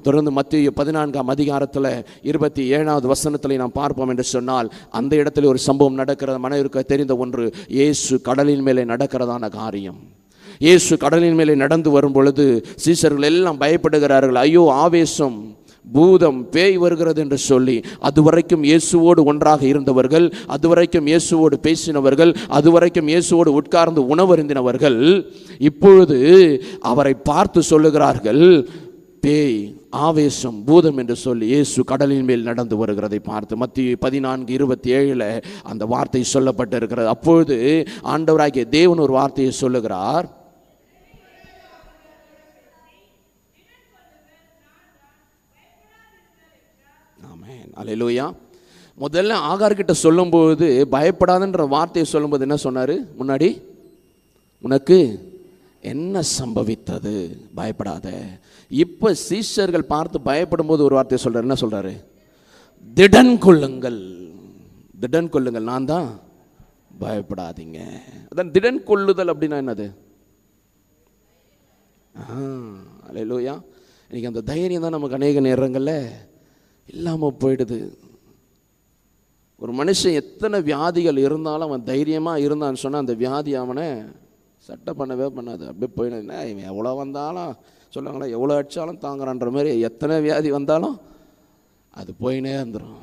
தொடர்ந்து மத்தேயு 14ஆம் அதிகாரத்தில் 27வது வசனத்தில் நாம் பார்ப்போம் என்று சொன்னால், அந்த இடத்துல ஒரு சம்பவம் நடக்கிறது. மனதிற்கு தெரிந்த ஒன்று, இயேசு கடலின் மேலே நடக்கிறதான காரியம். இயேசு கடலின் மேலே நடந்து வரும் பொழுது சீஷர்கள் எல்லாம் பயப்படுகிறார்கள். ஐயோ, ஆவேசம், பூதம், பேய் வருகிறது என்று சொல்லி. அதுவரைக்கும் இயேசுவோடு ஒன்றாக இருந்தவர்கள், அதுவரைக்கும் இயேசுவோடு பேசினவர்கள், அதுவரைக்கும் இயேசுவோடு உட்கார்ந்து உணவருந்தினவர்கள் இப்பொழுது அவரை பார்த்து சொல்லுகிறார்கள், பேய், ஆவேசம், பூதம் என்று சொல்லி இயேசு கடலின் மேல் நடந்து வருகிறதை பார்த்து. மத்தேயு 14:27 அந்த வார்த்தை சொல்லப்பட்டிருக்கிறது. அப்பொழுது ஆண்டவராகிய தேவன் ஒரு வார்த்தையை சொல்லுகிறார். ஆமென், அல்லேலூயா. முதல்ல ஆகார்கிட்ட சொல்லும்போது பயப்படாதன்ற வார்த்தையை சொல்லும்போது என்ன சொன்னார்? முன்னாடி, உனக்கு என்ன சம்பவித்தது, பயப்படாத. இப்போ சீஷர்கள் பார்த்து பயப்படும் போது ஒரு வார்த்தையை சொல்றாரு. என்ன சொல்றாரு? திடன் கொள்ளுங்கள், திடன் கொள்ளுங்கள், நான் தான், பயப்படாதீங்க. அதான் திடன் கொள்ளுதல் அப்படின்னா என்னது? அல்லேலூயா. இன்னைக்கு அந்த தைரியம் தான் நமக்கு அநேக நேரங்களில் இல்லாமல் போயிடுது. ஒரு மனுஷன் எத்தனை வியாதிகள் இருந்தாலும் அவன் தைரியமாக இருந்தான்னு சொன்னால் அந்த வியாதி அவனை சட்டை பண்ணவே பண்ணாது. அப்படியே போயிடுனா, இவன் எவ்வளோ வந்தாலும் சொல்லுவாங்களா, எவ்வளோ அடித்தாலும் தாங்குறான்ற மாதிரி எத்தனை வியாதி வந்தாலும் அது போயினே வந்துடும்.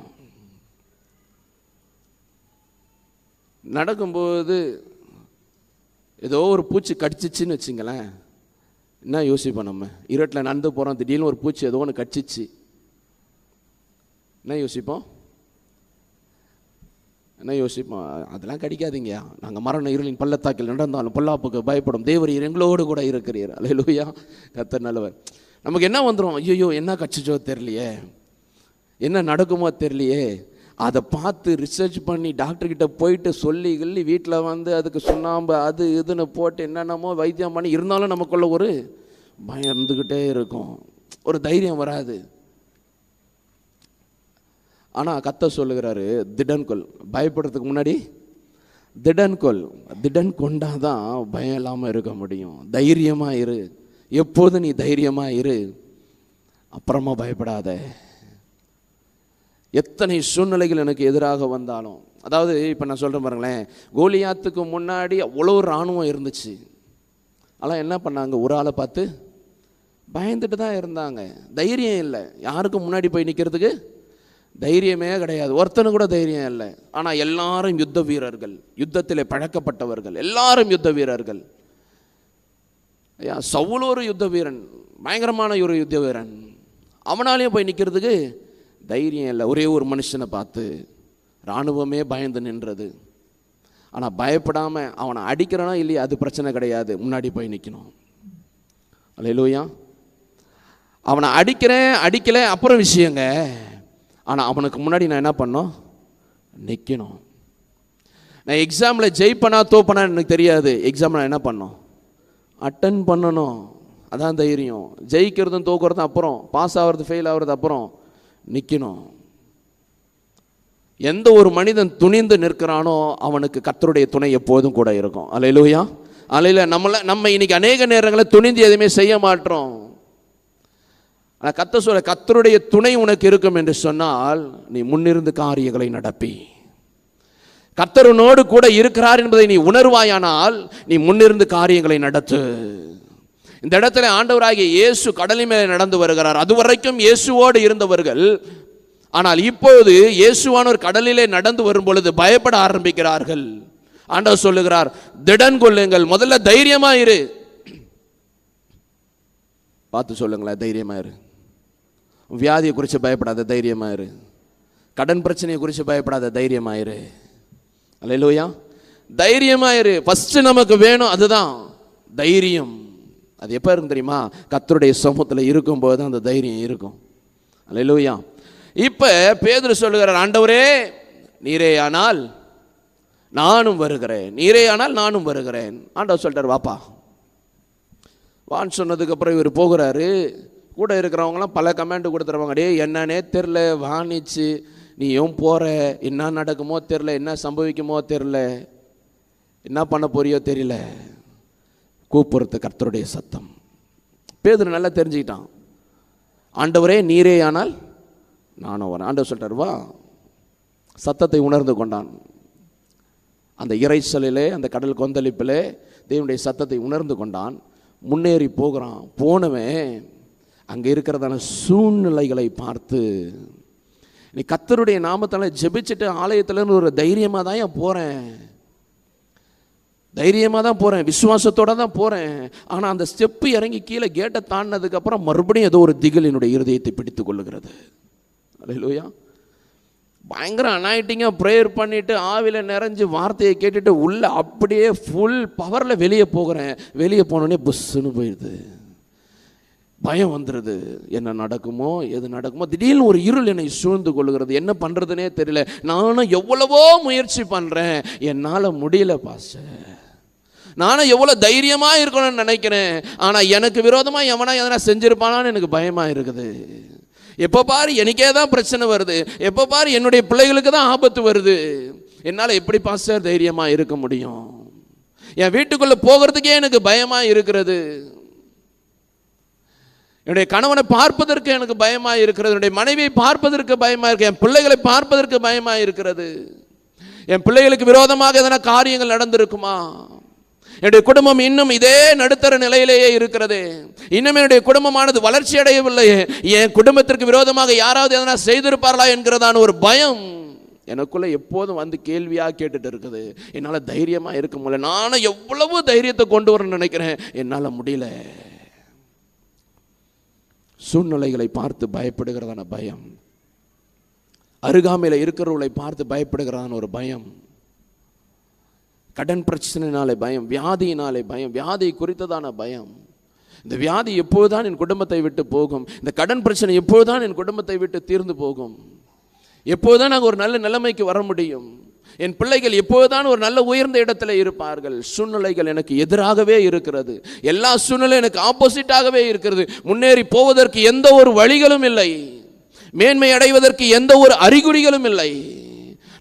நடக்கும்போது ஏதோ ஒரு பூச்சி கடிச்சிச்சின்னு வச்சுங்களேன், என்ன யோசிப்போம்? நம்ம இருட்டில் நடந்து போகிறோம், திடீர்னு ஒரு பூச்சி ஏதோ ஒன்று கடிச்சிச்சு, என்ன யோசிப்போம்? என்ன யோசிப்போம்? அதெல்லாம் கடிக்காதீங்க, நாங்கள் மரண இருளின் பள்ளத்தாக்கில் நடந்தாலும் பொல்லாப்புக்கு பயப்படும் தேவரீர் எங்களோடு கூட இருக்கிறீர். அல்லேலூயா, கர்த்தர் நல்லவர். நமக்கு என்ன வந்துடும்? ஐயோ, என்ன கடிச்சிச்சோ தெரியலையே, என்ன நடக்குமோ தெரியலையே. அதை பார்த்து ரிசர்ச் பண்ணி டாக்டர்கிட்ட போயிட்டு சொல்லி கிள்ளி வீட்டில் வந்து அதுக்கு சுண்ணாம்பு அது இதுன்னு போட்டு என்னென்னமோ வைத்தியம் பண்ணி இருந்தாலும் நமக்குள்ள ஒரு பயம் இருந்துக்கிட்டே இருக்கும், ஒரு தைரியம் வராது. ஆனால் கர்த்தர் சொல்லுகிறாரு, திடன் கொள். பயப்படுறதுக்கு முன்னாடி திடன் கொள். திடன் கொண்டாதான் பயம் இல்லாமல் இருக்க முடியும். தைரியமாக இரு, எப்போதும் நீ தைரியமாக இரு, அப்புறமா பயப்படாத. எத்தனை சூழ்நிலைகள் எனக்கு எதிராக வந்தாலும், அதாவது இப்போ நான் சொல்கிறேன் பாருங்களேன், கோலியாத்துக்கு முன்னாடி அவ்வளோ இராணுவம் இருந்துச்சு. ஆனால் என்ன பண்ணாங்க? ஒரு ஆளை பார்த்து பயந்துட்டு தான் இருந்தாங்க. தைரியம் இல்லை, யாருக்கும் முன்னாடி போய் நிற்கிறதுக்கு தைரியமே கிடையாது, ஒருத்தனு கூட தைரியம் இல்லை. ஆனால் எல்லாரும் யுத்த வீரர்கள், யுத்தத்தில் பழக்கப்பட்டவர்கள், எல்லாரும் யுத்த வீரர்கள். ஐயா, சவுல் ஒரு யுத்த வீரன், பயங்கரமான ஒரு யுத்த வீரன், அவனாலேயும் போய் நிற்கிறதுக்கு தைரியம் இல்லை. ஒரே ஒரு மனுஷனை பார்த்து இராணுவமே பயந்து நின்றது. ஆனால் பயப்படாமல் அவனை அடிக்கிறானோ இல்லையா அது பிரச்சனை கிடையாது, முன்னாடி போய் நிற்கணும். அல்லேலூயா. அவனை அடிக்கலை அப்புறம் விஷயங்க, ஆனால் அவனுக்கு முன்னாடி நான் என்ன பண்ணணும்? நிற்கணும். நான் எக்ஸாமில் ஜெயிப்பனா தோப்பனா எனக்கு தெரியாது, எக்ஸாம் நான் என்ன பண்ணணும்? அட்டன் பண்ணணும். அதான் தைரியம். ஜெயிக்கிறதும் தோக்குறதும் அப்புறம், பாஸ் ஆகிறது ஃபெயில் ஆகிறது அப்புறம், நிற்கணும். எந்த ஒரு மனிதன் துணிந்து நிற்கிறானோ அவனுக்கு கர்த்தருடைய துணை எப்போதும் கூட இருக்கும். அல்லேலூயா. அல்லேலூயா. நம்ம இன்னைக்கு அநேக நேரங்களில் துணிந்து எதுவுமே செய்ய மாட்டோம். ஆனால் கர்த்தர் சொல்ல, கர்த்தருடைய துணை உனக்கு இருக்கும் என்று சொன்னால் நீ முன்னிருந்து காரியங்களை நடப்பி. கர்த்தருனோடு கூட இருக்கிறார் என்பதை நீ உணர்வாயானால் நீ முன்னிருந்து காரியங்களை நடத்து. இந்த இடத்துல ஆண்டவராகிய இயேசு கடலின் மேலே நடந்து வருகிறார். அதுவரைக்கும் இயேசுவோடு இருந்தவர்கள், ஆனால் இப்பொழுது இயேசுவானவர் கடலிலே நடந்து வரும் பொழுது பயப்பட ஆரம்பிக்கிறார்கள். ஆண்டவர் சொல்லுகிறார், திடன் கொள்ளுங்கள், முதல்ல தைரியமா இரு. பார்த்து சொல்லுங்களேன், தைரியமா இரு. வியாதியை குறித்து பயப்படாத, தைரியமா இரு. கடன் பிரச்சனையை குறித்து பயப்படாத, தைரியமா இரு. அல்லேலூயா. தைரியமா இரு. ஃபர்ஸ்ட் நமக்கு வேணும் அதுதான் தைரியம். அது எப்போ இருக்கும் தெரியுமா? கர்த்தருடைய சமூகத்தில் இருக்கும்போது தான் அந்த தைரியம் இருக்கும். அல்லேலூயா. இப்போ பேதுரு சொல்லுகிறார், ஆண்டவரே நீரே ஆனால் நானும் வருகிறேன், நீரே ஆனால் நானும் வருகிறேன். ஆண்டவர் சொல்லிட்டார், வாப்பா வான்னு சொன்னதுக்கு அப்புறம் இவர் போகிறாரு. கூட இருக்கிறவங்களாம் பல கமெண்ட் கொடுத்துருவாங்க, டே என்னன்னே தெரில, வாணிச்சு நீ ஏன் போகிற, என்ன நடக்குமோ தெரில, என்ன சம்பவிக்குமோ தெரில, என்ன பண்ண போறியோ தெரியல. கூப்பிடுறது கர்த்தருடைய சத்தம். பேதுரு நல்லா தெரிஞ்சுக்கிட்டான். ஆண்டவரே நீரே ஆனால் நானும் வரேன். ஆண்டவர் சொல்லிட்டார் வா. சத்தத்தை உணர்ந்து கொண்டான். அந்த இறைச்சலிலே, அந்த கடல் கொந்தளிப்பிலே தேவனுடைய சத்தத்தை உணர்ந்து கொண்டான். முன்னேறி போகிறான். போனவன் அங்கே இருக்கிறதான சூழ்நிலைகளை பார்த்து, நீ கர்த்தருடைய நாமத்தால் ஜெபிச்சுட்டு ஆலயத்தில்னு ஒரு தைரியமாக தான் போகிறேன், தைரியமாக தான் போகிறேன், விசுவாசத்தோடு தான் போகிறேன். ஆனால் அந்த ஸ்டெப்பு இறங்கி கீழே கேட்டை தாண்டினதுக்கப்புறம் மறுபடியும் ஏதோ ஒரு திகில் என்னுடைய இருதயத்தை பிடித்து கொள்ளுகிறது. அல்லேலூயா. பயங்கர அனாயிட்டிங்காக ப்ரேயர் பண்ணிவிட்டு ஆவியில் நிறைஞ்சு வார்த்தையை கேட்டுட்டு உள்ளே அப்படியே ஃபுல் பவரில் வெளியே போகிறேன். வெளியே போனோடனே புஷ்ஷுன்னு போயிடுது. பயம் வந்துடுது. என்ன நடக்குமோ, எது நடக்குமோ. திடீர்னு ஒரு இருள் என்னை சூழ்ந்து கொள்ளுகிறது. என்ன பண்ணுறதுனே தெரியல. நானும் எவ்வளவோ முயற்சி பண்ணுறேன், என்னால் முடியல பாஸ்டர். நானும் எவ்வளோ தைரியமாக இருக்கணும்னு நினைக்கிறேன், ஆனால் எனக்கு விரோதமாக எவனா எதனா செஞ்சிருப்பானான்னு எனக்கு பயமாக இருக்குது. எப்போ பாரு எனக்கே தான் பிரச்சனை வருது, எப்போ பாரு என்னுடைய பிள்ளைகளுக்கு தான் ஆபத்து வருது. என்னால் எப்படி பாஸ்டர் தைரியமாக இருக்க முடியும்? என் வீட்டுக்குள்ளே போகிறதுக்கே எனக்கு பயமாக இருக்கிறது. என்னுடைய கணவனை பார்ப்பதற்கு எனக்கு பயமாக இருக்கிறது. என்னுடைய மனைவியை பார்ப்பதற்கு பயமாக இருக்கு. என் பிள்ளைகளை பார்ப்பதற்கு பயமாக இருக்கிறது. என் பிள்ளைகளுக்கு விரோதமாக எதனா காரியங்கள் நடந்திருக்குமா? என்னுடைய குடும்பம் இன்னும் இதே நடுத்தர நிலையிலேயே இருக்கிறது. இன்னும் என்னுடைய குடும்பமானது வளர்ச்சி அடையவில்லையே. என் குடும்பத்திற்கு விரோதமாக யாராவது எதனா செய்திருப்பார்களா என்கிறதான ஒரு பயம் எனக்குள்ள எப்போதும் வந்து கேள்வியாக கேட்டுட்டு இருக்குது. என்னால் தைரியமாக இருக்க முடியல. நானும் எவ்வளவு தைரியத்தை கொண்டு வரணும்னு நினைக்கிறேன், என்னால் முடியல. சூழ்நிலைகளை பார்த்து பயப்படுகிறதான பயம், அருகாமையில் இருக்கிறவர்களை பார்த்து பயப்படுகிறதான ஒரு பயம், கடன் பிரச்சனையினாலே பயம், வியாதியினாலே பயம், வியாதி குறித்ததான பயம். இந்த வியாதி எப்போதுதான் என் குடும்பத்தை விட்டு போகும், இந்த கடன் பிரச்சனை எப்போதுதான் என் குடும்பத்தை விட்டு தீர்ந்து போகும், எப்போதுதான் நாங்கள் ஒரு நல்ல நிலைமைக்கு வர முடியும், என் பிள்ளைகள் எப்போதுதான் ஒரு நல்ல உயர்ந்த இடத்துல இருப்பார்கள். சூழ்நிலைகள் எனக்கு எதிராகவே இருக்கிறது. எல்லா சூழ்நிலையும் எனக்கு ஆப்போசிட்டாகவே இருக்கிறது. முன்னேறி போவதற்கு எந்த ஒரு வழிகளும் இல்லை. மேன்மை அடைவதற்கு எந்த ஒரு அறிகுறிகளும் இல்லை.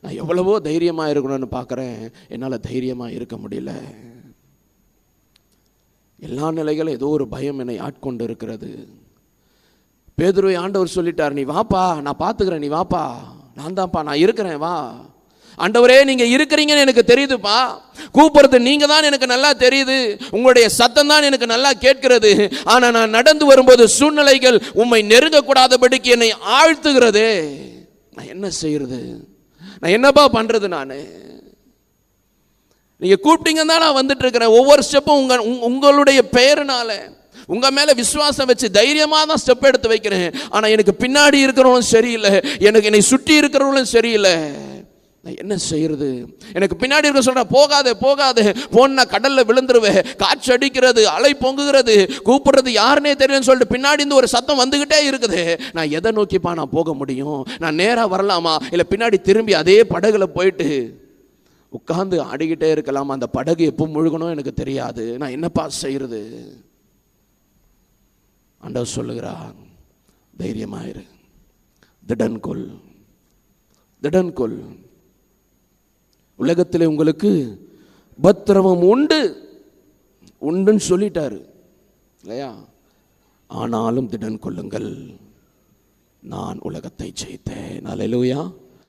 நான் எவ்வளவோ தைரியமாக இருக்கணும்னு பார்க்குறேன், என்னால் தைரியமாக இருக்க முடியல. எல்லா நிலைகளும் ஏதோ ஒரு பயம் என்னை ஆட்கொண்டு இருக்கிறது. பேதுருவை ஆண்டவர் சொல்லிட்டார், நீ வாப்பா, நான் பார்த்துக்கிறேன், நீ வாப்பா, நான் தான்ப்பா, நான் இருக்கிறேன், வா. ஆண்டவரே நீங்க இருக்கிறீங்கன்னு எனக்கு தெரியுதுப்பா, கூப்பிடுறது நீங்க தான் எனக்கு நல்லா தெரியுது, உங்களுடைய சத்தம் தான் எனக்கு நல்லா கேட்கிறது. ஆனா நான் நடந்து வரும்போது சூழ்நிலைகள் உம்மை நெருங்கக்கூடாதபடிக்கு என்னை ஆழ்த்துகிறது. நான் என்ன செய்யறது? நான் என்னப்பா பண்றது? நான் நீங்க கூப்பிட்டீங்க தான் நான் வந்துட்டு இருக்கிறேன். ஒவ்வொரு ஸ்டெப்பும் உங்களுடைய பெயர்னால உங்க மேல விசுவாசம் வச்சு தைரியமா தான் ஸ்டெப் எடுத்து வைக்கிறேன். ஆனா எனக்கு பின்னாடி இருக்கிறவங்களும் சரியில்லை, எனக்கு என்னை சுற்றி இருக்கிறவங்களும் சரியில்லை. நான் என்ன செய்யறது? எனக்கு பின்னாடி இருக்க சொல்ற, போகாதே போகாதே, போனா கடல்ல விழுந்துருவேன், காற்று அடிக்கிறது, அலை பொங்குகிறது, கூப்பிடுறது யாருன்னே தெரியும்னு சொல்லிட்டு பின்னாடி இருந்து ஒரு சத்தம் வந்துகிட்டே இருக்குது. நான் எதை நோக்கிப்பா நான் போக முடியும்? நான் நேரா வரலாமா, இல்லை பின்னாடி திரும்பி அதே படகுல போயிட்டு உட்கார்ந்து ஆடிக்கிட்டே இருக்கலாமா? அந்த படகு எப்போ முழுகணும் எனக்கு தெரியாது. நான் என்னப்பா செய்யறது? ஆண்டவர் சொல்லுகிறார், தைரியமாயிரு, திடன்கொள், திடன்கொள். உலகத்தில் உங்களுக்கு பத்திரமும் உண்டு உண்டுன்னு சொல்லிட்டாரு இல்லையா? ஆனாலும் திடன் கொள்ளுங்கள், நான் உலகத்தை ஜெயித்தேன். அல்லேலூயா.